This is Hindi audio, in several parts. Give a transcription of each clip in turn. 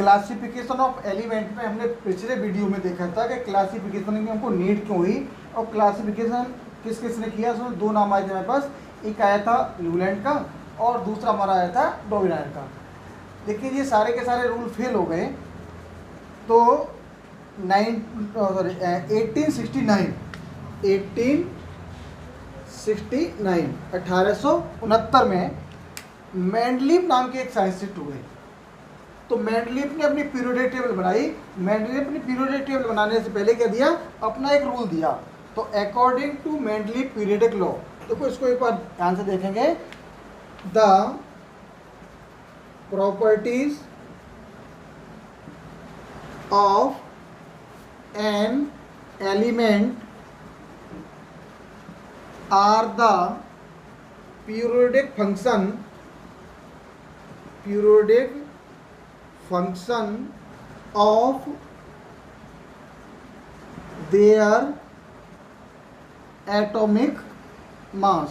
क्लासिफिकेशन ऑफ एलिमेंट में हमने पिछले वीडियो में देखा था कि क्लासिफिकेशन की हमको नीड क्यों हुई और क्लासिफिकेशन किस किस ने किया। उसमें दो नाम आए थे मेरे पास, एक आया था ल्यूलैंड का और दूसरा हमारा आया था डोविनायर का। लेकिन ये सारे के सारे रूल फेल हो गए। तो 1869 में मेंडलीव नाम के एक साइंटिस्ट हुए। तो मेंडलीव ने अपनी पीरियोडिक टेबल बनाई। मेंडलीव अपनी पीरियोडिक टेबल बनाने से पहले क्या दिया, अपना एक रूल दिया। तो according to Mendeleev periodic law, देखो इसको एक बार ध्यान से देखेंगे। The properties of an element are the periodic function of their atomic mass।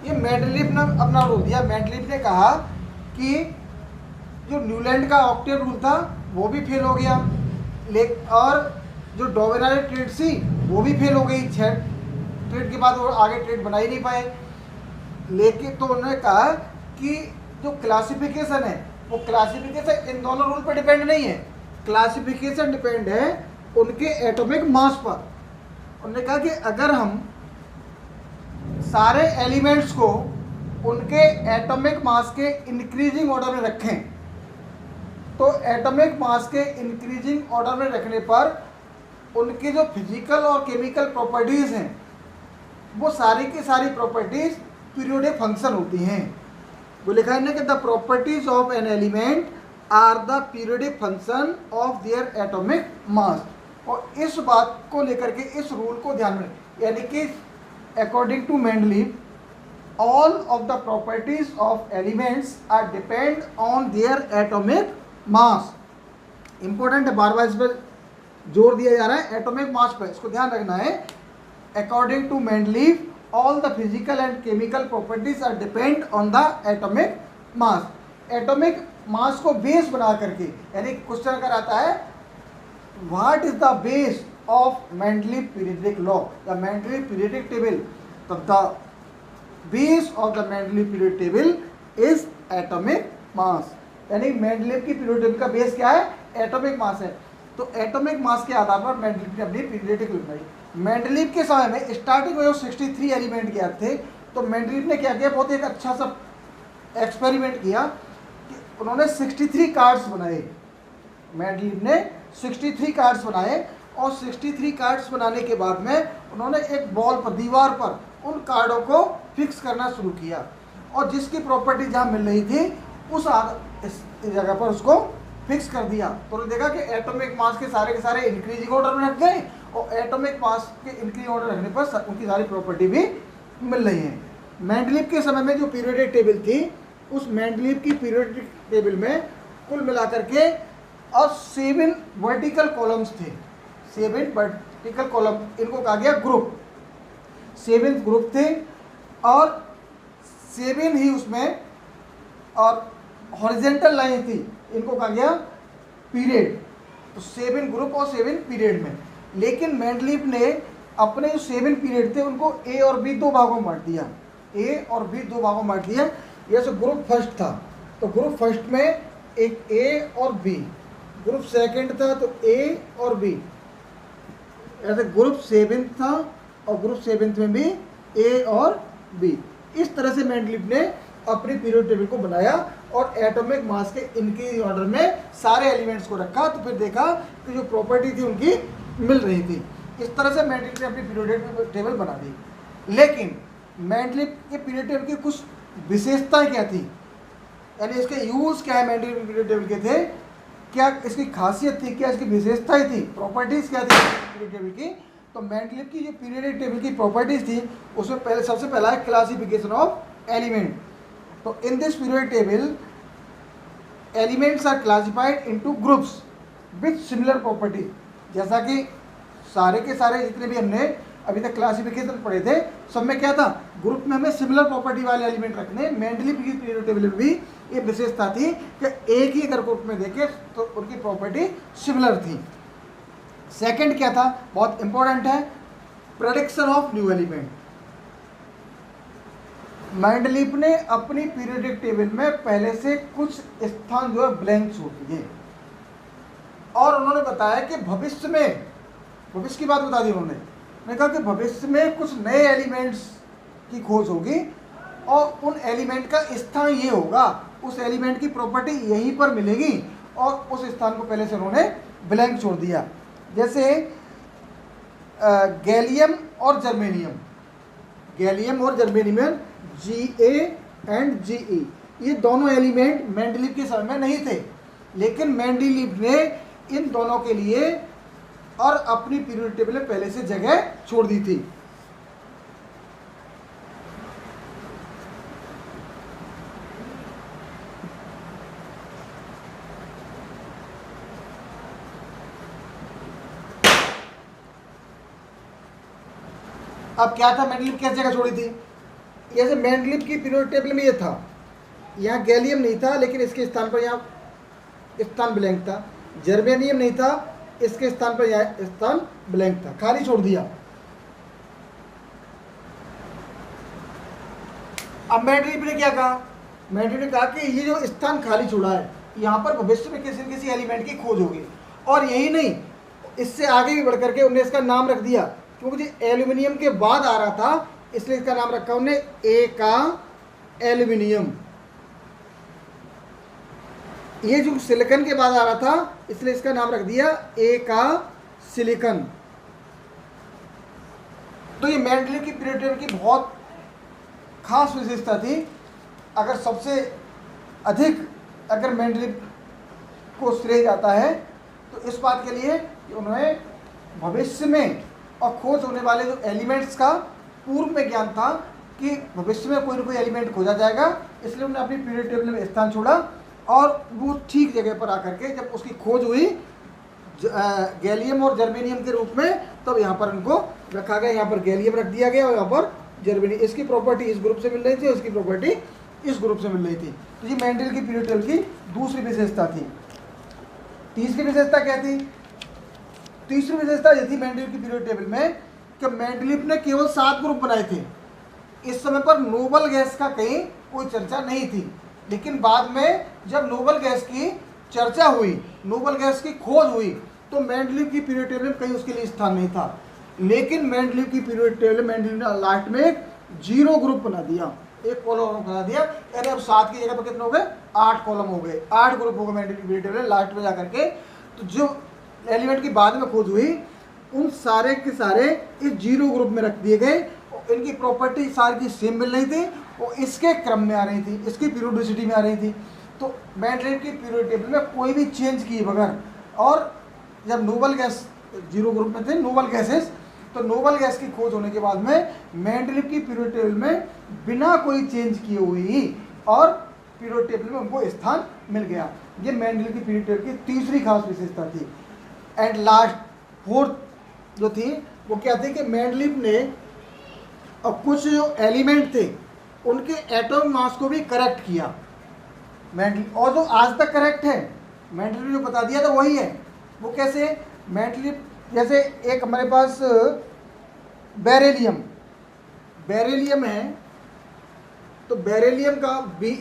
ये मेंडलीव ने अपना रूल दिया। मेंडलीव ने कहा कि जो न्यूलैंड का ऑक्टेव रूल था वो भी फेल हो गया, और जो डोवेनायर ट्रेड थी वो भी फेल हो गई। 6 ट्रेड के बाद वो आगे ट्रेड बना ही नहीं पाए। लेकिन तो उन्होंने कहा कि जो क्लासिफिकेशन है वो क्लासिफिकेशन इन दोनों रूल पर डिपेंड नहीं है। क्लासिफिकेशन डिपेंड है उनके एटॉमिक मास पर। उन्होंने कहा कि अगर हम सारे एलिमेंट्स को उनके एटॉमिक मास के इंक्रीजिंग ऑर्डर में रखें, तो एटॉमिक मास के इंक्रीजिंग ऑर्डर में रखने पर उनकी जो फिजिकल और केमिकल प्रॉपर्टीज़ हैं वो सारी की सारी प्रॉपर्टीज़ पीरियोडिक फंक्शन होती हैं। वो लिखा है ना कि the properties of an element are the periodic function of their atomic mass. और इस बात को लेकर के इस रूल को ध्यान में, यानी कि according to Mendeleev all of the properties of elements are depend on their atomic mass. Important है, बार बार इस पर जोर दिया जा रहा है एटॉमिक मास पर, इसको ध्यान रखना है। According to Mendeleev all the physical and chemical properties are depend on the atomic mass। Atomic mass को बेस बना करके, यानी क्वेश्चन अगर आता है what is the base of Mendeleev periodic law या मेंडलीव पीरियोडिक टेबल, तो the base of the Mendeleev periodic table is atomic mass. यानी मेंडलीव की पीरियोडिक टेबल का बेस क्या है, एटॉमिक मास है। तो एटॉमिक मास के आधार पर मेंडलीव ने अपनी पीरियोडिक टेबल बनाई। मेंडलीव के समय में स्टार्टिंग में वो 63 एलिमेंट ज्ञात थे। तो मेंडलीव ने क्या किया, बहुत एक अच्छा सा एक्सपेरिमेंट किया कि उन्होंने 63 कार्ड्स बनाए। मेंडलीव ने 63 कार्ड्स बनाए और 63 कार्ड्स बनाने के बाद में उन्होंने एक बॉल पर, दीवार पर उन कार्डों को फिक्स करना शुरू किया और जिसकी प्रॉपर्टी जहाँ मिल रही थी उस जगह पर उसको फिक्स कर दिया। तो उन्होंने देखा कि एटॉमिक मास के सारे इंक्रीजिंग ऑर्डर में रख गए और एटॉमिक मास के इंक्रीजिंग ऑर्डर रखने पर उनकी सारी प्रॉपर्टी भी मिल रही है। मेंडलीव के समय में जो पीरियोडिक टेबल थी, उस मेंडलीव की पीरियोडिक टेबल में कुल मिलाकर के और 7 वर्टिकल कॉलम्स थे। 7 वर्टिकल कॉलम, इनको कहा गया ग्रुप। 7 ग्रुप थे और 7 ही उसमें और हॉरिजेंटल लाइन थी, इनको कहा गया पीरियड। तो 7 ग्रुप और 7 पीरियड में। लेकिन मेंडलीव ने अपने जो 7 पीरियड थे उनको ए और बी 2 भागों में बांट दिया। ए और बी 2 भागों में बांट दिया। जैसे ग्रुप फर्स्ट था तो ग्रुप फर्स्ट में एक ए और बी, ग्रुप सेकंड था तो ए और बी, ऐसे ग्रुप 7 था और ग्रुप 7 में भी ए और बी। इस तरह से मेंडलीव ने अपनी पीरियोडिक टेबल को बनाया और एटॉमिक मास के इनके ऑर्डर में सारे एलिमेंट्स को रखा। तो फिर देखा कि जो प्रॉपर्टी थी उनकी मिल रही थी। इस तरह से मेंडलीव ने अपनी पीरियोडिक टेबल बना दी। लेकिन मेंडलीव के पीरियोडिक टेबल की कुछ विशेषताएं क्या थी, यानी इसके यूज़ क्या है, मेंडलीव पीरियोडिक टेबल के थे क्या, इसकी खासियत थी क्या, इसकी विशेषताएं थी, प्रॉपर्टीज़ क्या थी पीरियोडिक टेबल की। तो मेंडलीव की जो पीरियोडिक टेबल की प्रॉपर्टीज़ थी उसमें पहले सबसे पहला है क्लासिफिकेशन ऑफ एलिमेंट। तो in this periodic table elements are classified into groups with similar property. जैसा कि सारे के सारे जितने भी हमने अभी तक क्लासिफिकेशन पढ़े थे, सब में क्या था, ग्रुप में हमें सिमिलर प्रॉपर्टी वाले एलिमेंट रखने। मेंडलीव की पीरियोडिक टेबल में भी ये विशेषता थी कि एक ही अगर ग्रुप में देखें तो उनकी प्रॉपर्टी सिमिलर थी। सेकंड क्या था, बहुत इंपॉर्टेंट है, prediction of new element. Mendeleev ने अपनी पीरियोडिक टेबल में पहले से कुछ स्थान जो है ब्लैंक छोड़ दिए और उन्होंने बताया कि भविष्य में, भविष्य की बात बता दी उन्होंने कहा कि भविष्य में कुछ नए एलिमेंट्स की खोज होगी और उन एलिमेंट का स्थान ये होगा, उस एलिमेंट की प्रॉपर्टी यहीं पर मिलेगी और उस स्थान को पहले से उन्होंने ब्लैंक छोड़ दिया। जैसे गैलियम और जर्मेनियम, गैलियम और जर्मेनियम Ga एंड Ge, ये दोनों एलिमेंट मेंडलीव के समय में नहीं थे, लेकिन मेंडलीव ने इन दोनों के लिए और अपनी पीरियोडिक टेबल में पहले से जगह छोड़ दी थी। अब क्या था, मेंडलीव कैसे जगह छोड़ी थी, जैसे मेंडलीव की पीरियोडिक टेबल में ये था, यहाँ गैलियम नहीं था लेकिन इसके स्थान पर यहाँ स्थान ब्लैंक था, जर्मेनियम नहीं था इसके स्थान पर यहाँ स्थान ब्लैंक था, खाली छोड़ दिया। अब मेंडलीव ने क्या कहा, मेंडलीव ने कहा कि ये जो स्थान खाली छोड़ा है यहाँ पर भविष्य में किसी न किसी एलिमेंट की खोज होगी, और यही नहीं इससे आगे भी बढ़ करके उन्होंने इसका नाम रख दिया, क्योंकि एल्यूमिनियम के बाद आ रहा था इसलिए इसका नाम रखा उन्होंने ए का एल्यूमिनियम। ये जो सिलिकॉन के बाद आ रहा था इसलिए इसका नाम रख दिया ए का सिलिकॉन। तो ये मेंडलीव की पीरियोडिक टेबल की बहुत खास विशेषता थी। अगर सबसे अधिक अगर मेंडलीव को श्रेय जाता है तो इस बात के लिए कि उन्होंने भविष्य में और खोज होने वाले जो एलिमेंट्स का पूर्व में ज्ञान था कि भविष्य में कोई ना कोई एलिमेंट खोजा जाएगा, इसलिए उन्होंने अपनी पीरियोडिक टेबल में स्थान छोड़ा और वो ठीक जगह पर आकर के जब उसकी खोज हुई गैलियम और जर्मेनियम के रूप में, तब यहाँ पर उनको रखा गया, यहाँ पर गैलियम रख दिया गया और यहाँ पर जर्मेनियम। इसकी प्रॉपर्टी इस ग्रुप से मिल रही थी और इसकी प्रॉपर्टी इस ग्रुप से मिल रही थी। तो ये मेंडलीव की पीरियोडिक टेबल की दूसरी विशेषता थी। तीसरी विशेषता क्या थी, तीसरी विशेषता ये थी मेंडलीव की पीरियोडिक टेबल में कि मेंडलीव ने केवल 7 ग्रुप बनाए थे। इस समय पर नोबल गैस का कहीं कोई चर्चा नहीं थी, लेकिन बाद में जब नोबल गैस की चर्चा हुई, नोबल गैस की खोज हुई, तो मेंडलीव की पीरियोडिक टेबल में कहीं उसके लिए स्थान नहीं था। लेकिन मेंडलीव की पीरियोडिक टेबल मेंडलीव ने लास्ट में एक 0 ग्रुप बना दिया, एक कॉलम बना दिया, यानी अब 7 की जगह पर कितने हो गए, 8 कॉलम हो गए, 8 ग्रुप हो गए मेंडलीव की पीरियोडिक टेबल लास्ट में जाकर के। तो जो एलिमेंट की बाद में खोज हुई उन सारे के सारे इस 0 ग्रुप में रख दिए गए। इनकी प्रॉपर्टी सारी की सेम मिल रही थी और इसके क्रम में आ रही थी, इसकी पीरियोडिसिटी में आ रही थी। तो मेंडलीव की पीरियोडिक टेबल में कोई भी चेंज किए बगैर, और जब नोबल गैस 0 ग्रुप में थे नोबल गैसेस, तो नोबल गैस की खोज होने के बाद में मेंडलीव की पीरियोडिक टेबल में बिना कोई चेंज किए हुई और पीरियोडिक टेबल में उनको स्थान मिल गया। ये मेंडलीव की पीरियोडिक टेबल की तीसरी खास विशेषता थी। एंड लास्ट फोर्थ जो थी वो क्या थी कि मेंडलीव ने और कुछ जो एलिमेंट थे उनके एटॉमिक मास को भी करेक्ट किया मेंडलीव, और जो आज तक करेक्ट है मेंडलीव ने जो बता दिया था वही है। वो कैसे, मेंडलीव जैसे एक हमारे पास बेरिलियम, बेरिलियम है तो बेरिलियम का Be,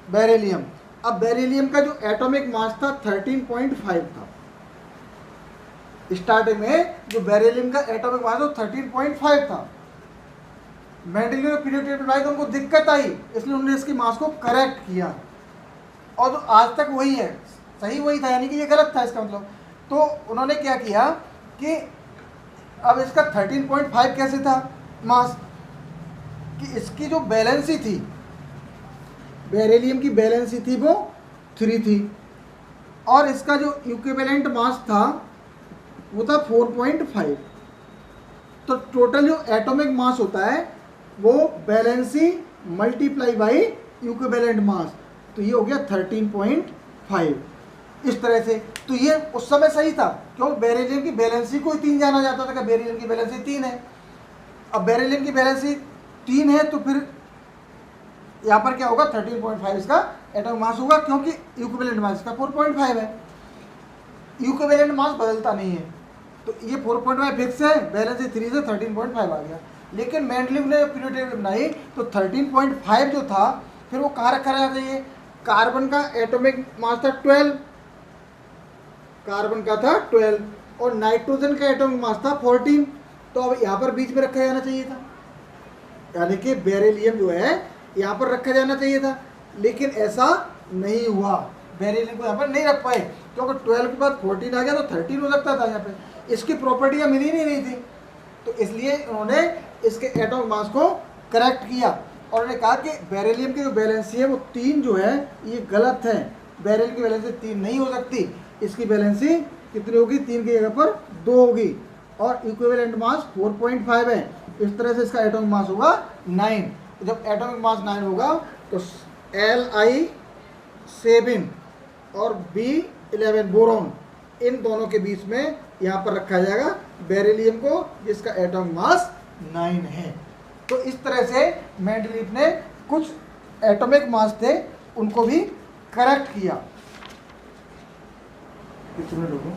बेरिलियम, अब बेरिलियम का जो एटॉमिक मास था 13.5 था। स्टार्टिंग में जो बेरिलियम का एटॉमिक मास वो 13.5 था। मेंडलीव ने पीरियोडिक टेबल बनाई तो उनको दिक्कत आई, इसलिए उन्होंने इसकी मास को करेक्ट किया, और जो आज तक वही है, सही वही था, यानी कि ये गलत था इसका मतलब। तो उन्होंने क्या किया कि अब इसका 13.5 कैसे था मास, कि इसकी जो बैलेंसी थी, बेरिलियम की बैलेंसी थी वो 3 थी, और इसका जो इक्विवेलेंट मास था वो था 4.5। तो टोटल जो एटॉमिक मास होता है वो valency multiply by equivalent mass, तो ये हो गया 13.5। इस तरह से। तो ये उस समय सही था, क्यों? बेरिलियम की वैलेंसी को ही 3 जाना जाता था कि बेरिलियम की वैलेंसी 3 है। अब बेरिलियम की वैलेंसी 3 है तो फिर यहाँ पर क्या होगा, 13.5 इसका एटॉमिक मास होगा, क्योंकि इक्विवेलेंट मास इसका 4.5 है। इक्विवेलेंट मास बदलता नहीं है, तो ये 4.5 फिक्स है, वैलेंसी 3 से 13.5 आ गया। लेकिन मेंडलीव ने पीरियोडिक टेबल बनाई तो 13.5 जो था फिर वो कहाँ रखा रहना चाहिए? कार्बन का एटॉमिक मास था 12, कार्बन का था 12 और नाइट्रोजन का एटॉमिक मास था 14, तो अब यहाँ पर बीच में रखा जाना चाहिए था, यानी कि बेरिलियम जो है यहाँ पर रखा जाना चाहिए था। लेकिन ऐसा नहीं हुआ, बेरिलियम को यहाँ पर नहीं रख पाए, क्योंकि 12 के बाद 14 आ गया तो 13 हो सकता था। यहाँ पे इसकी प्रॉपर्टियाँ मिल ही नहीं रही थी, तो इसलिए उन्होंने इसके एटॉमिक मास को करेक्ट किया और उन्होंने कहा कि बेरिलियम की जो वैलेंसी है वो 3 जो है ये गलत है, बेरिलियम की वैलेंसी 3 नहीं हो सकती, इसकी वैलेंसी कितनी होगी? 3 की जगह पर 2 होगी और इक्विवेलेंट मास 4.5 है। इस तरह से इसका एटॉमिक मास होगा 9। जब एटॉमिक मास 9 होगा तो Li7 और B11 बोरॉन, इन दोनों के बीच में यहाँ पर रखा जाएगा बेरिलियम को, जिसका एटॉमिक मास 9 है। तो इस तरह से मेंडलीव ने कुछ एटॉमिक मास थे उनको भी करेक्ट किया। कितने लोगों